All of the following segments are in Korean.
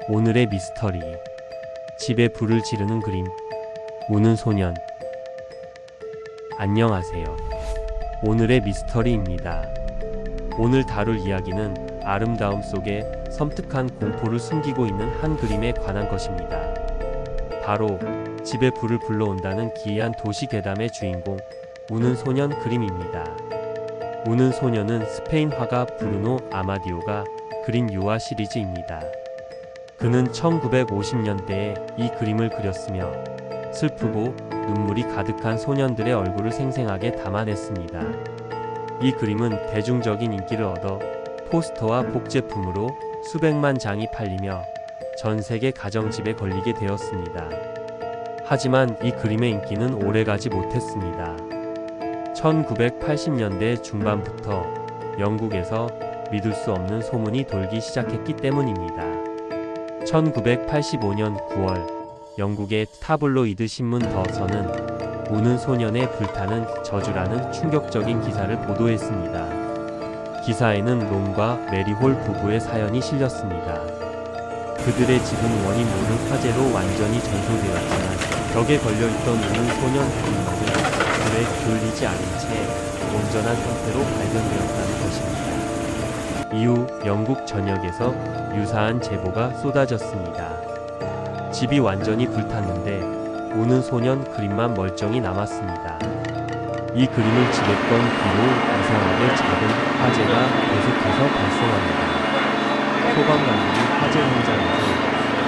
오늘의 미스터리. 집에 불을 지르는 그림. 우는 소년. 안녕하세요. 오늘의 미스터리입니다. 오늘 다룰 이야기는 아름다움 속에 섬뜩한 공포를 숨기고 있는 한 그림에 관한 것입니다. 바로 집에 불을 불러온다는 기이한 도시 괴담의 주인공, 우는 소년 그림입니다. 우는 소년은 스페인 화가 브루노 아마디오가 그린 유화 시리즈입니다. 그는 1950년대에 이 그림을 그렸으며 슬프고 눈물이 가득한 소년들의 얼굴을 생생하게 담아냈습니다. 이 그림은 대중적인 인기를 얻어 포스터와 복제품으로 수백만 장이 팔리며 전 세계 가정집에 걸리게 되었습니다. 하지만 이 그림의 인기는 오래가지 못했습니다. 1980년대 중반부터 영국에서 믿을 수 없는 소문이 돌기 시작했기 때문입니다. 1985년 9월 영국의 타블로이드 신문 더 선은 우는 소년의 불타는 저주라는 충격적인 기사를 보도했습니다. 기사에는 론과 메리홀 부부의 사연이 실렸습니다. 그들의 집은 원인 모를 화재로 완전히 전소되었지만 벽에 걸려있던 우는 소년 그림만은 불에 기울이지 않은 채 온전한 상태로 발견되었다는 것입니다. 이후 영국 전역에서 유사한 제보가 쏟아졌습니다. 집이 완전히 불탔는데 우는 소년 그림만 멀쩡히 남았습니다. 이 그림을 지냈던 뒤로 이상하게 작은 화재가 계속해서 발생합니다. 소방관들이 화재 현장에서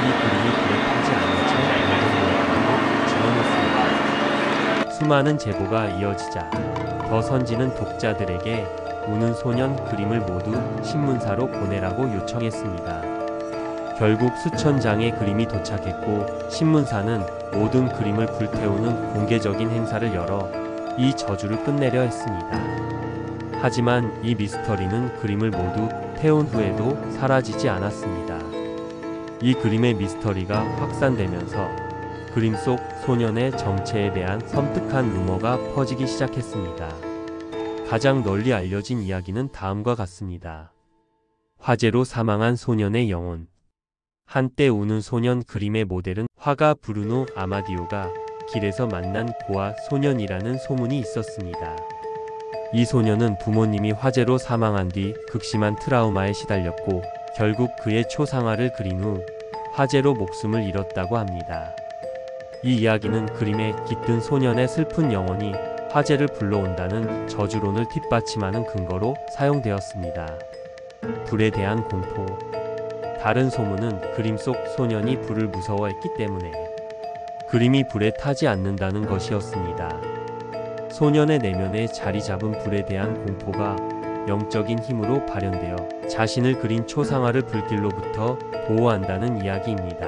이 그림이 불에 타지 않은 채 발견되었다고 증언했습니다. 수많은 제보가 이어지자 더 선지는 독자들에게 우는 소년 그림을 모두 신문사로 보내라고 요청했습니다. 결국 수천 장의 그림이 도착했고 신문사는 모든 그림을 불태우는 공개적인 행사를 열어 이 저주를 끝내려 했습니다. 하지만 이 미스터리는 그림을 모두 태운 후에도 사라지지 않았습니다. 이 그림의 미스터리가 확산되면서 그림 속 소년의 정체에 대한 섬뜩한 루머가 퍼지기 시작했습니다. 가장 널리 알려진 이야기는 다음과 같습니다. 화재로 사망한 소년의 영혼. 한때 우는 소년 그림의 모델은 화가 브루노 아마디오가 길에서 만난 고아 소년이라는 소문이 있었습니다. 이 소년은 부모님이 화재로 사망한 뒤 극심한 트라우마에 시달렸고 결국 그의 초상화를 그린 후 화재로 목숨을 잃었다고 합니다. 이 이야기는 그림에 깃든 소년의 슬픈 영혼이 화재를 불러온다는 저주론을 뒷받침하는 근거로 사용되었습니다. 불에 대한 공포. 다른 소문은 그림 속 소년이 불을 무서워했기 때문에 그림이 불에 타지 않는다는 것이었습니다. 소년의 내면에 자리 잡은 불에 대한 공포가 영적인 힘으로 발현되어 자신을 그린 초상화를 불길로부터 보호한다는 이야기입니다.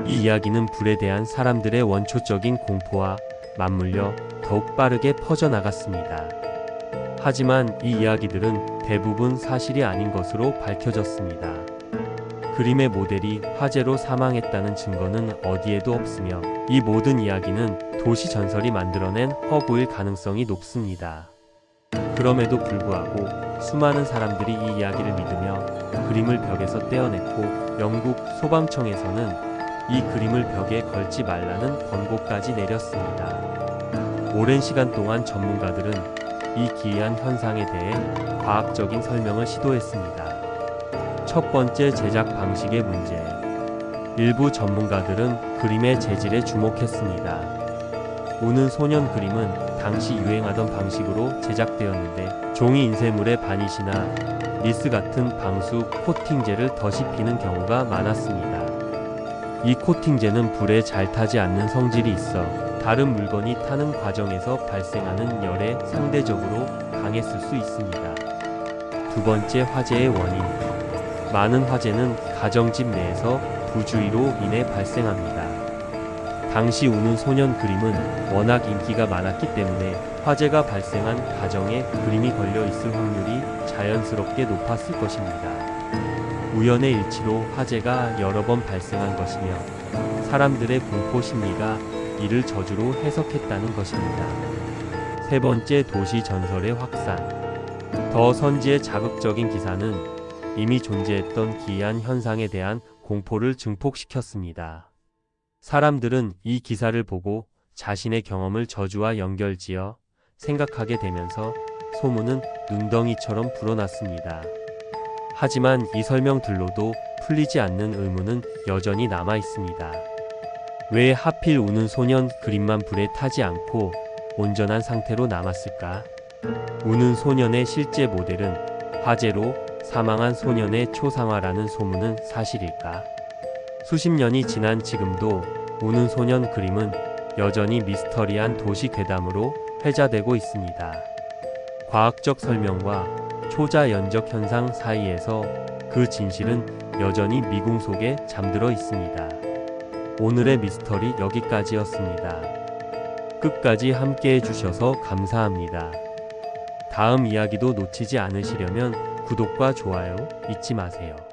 이 이야기는 불에 대한 사람들의 원초적인 공포와 맞물려 더욱 빠르게 퍼져나갔습니다. 하지만 이 이야기들은 대부분 사실이 아닌 것으로 밝혀졌습니다. 그림의 모델이 화재로 사망했다는 증거는 어디에도 없으며 이 모든 이야기는 도시 전설이 만들어낸 허구일 가능성이 높습니다. 그럼에도 불구하고 수많은 사람들이 이 이야기를 믿으며 그림을 벽에서 떼어냈고 영국 소방청에서는 이 그림을 벽에 걸지 말라는 권고까지 내렸습니다. 오랜 시간 동안 전문가들은 이 기이한 현상에 대해 과학적인 설명을 시도했습니다. 첫 번째, 제작 방식의 문제. 일부 전문가들은 그림의 재질에 주목했습니다. 우는 소년 그림은 당시 유행하던 방식으로 제작되었는데 종이 인쇄물에 바니시나 니스 같은 방수 코팅제를 덧입히는 경우가 많았습니다. 이 코팅제는 불에 잘 타지 않는 성질이 있어 다른 물건이 타는 과정에서 발생하는 열에 상대적으로 강했을 수 있습니다. 두 번째, 화재의 원인. 많은 화재는 가정집 내에서 부주의로 인해 발생합니다. 당시 우는 소년 그림은 워낙 인기가 많았기 때문에 화재가 발생한 가정에 그림이 걸려 있을 확률이 자연스럽게 높았을 것입니다. 우연의 일치로 화재가 여러 번 발생한 것이며 사람들의 공포 심리가 이를 저주로 해석했다는 것입니다. 세 번째, 도시 전설의 확산. 더 선지의 자극적인 기사는 이미 존재했던 기이한 현상에 대한 공포를 증폭시켰습니다. 사람들은 이 기사를 보고 자신의 경험을 저주와 연결지어 생각하게 되면서 소문은 눈덩이처럼 불어났습니다. 하지만 이 설명들로도 풀리지 않는 의문은 여전히 남아 있습니다. 왜 하필 우는 소년 그림만 불에 타지 않고 온전한 상태로 남았을까? 우는 소년의 실제 모델은 화재로 사망한 소년의 초상화라는 소문은 사실일까? 수십 년이 지난 지금도 우는 소년 그림은 여전히 미스터리한 도시 괴담으로 회자되고 있습니다. 과학적 설명과 초자연적 현상 사이에서 그 진실은 여전히 미궁 속에 잠들어 있습니다. 오늘의 미스터리 여기까지였습니다. 끝까지 함께 해주셔서 감사합니다. 다음 이야기도 놓치지 않으시려면 구독과 좋아요 잊지 마세요.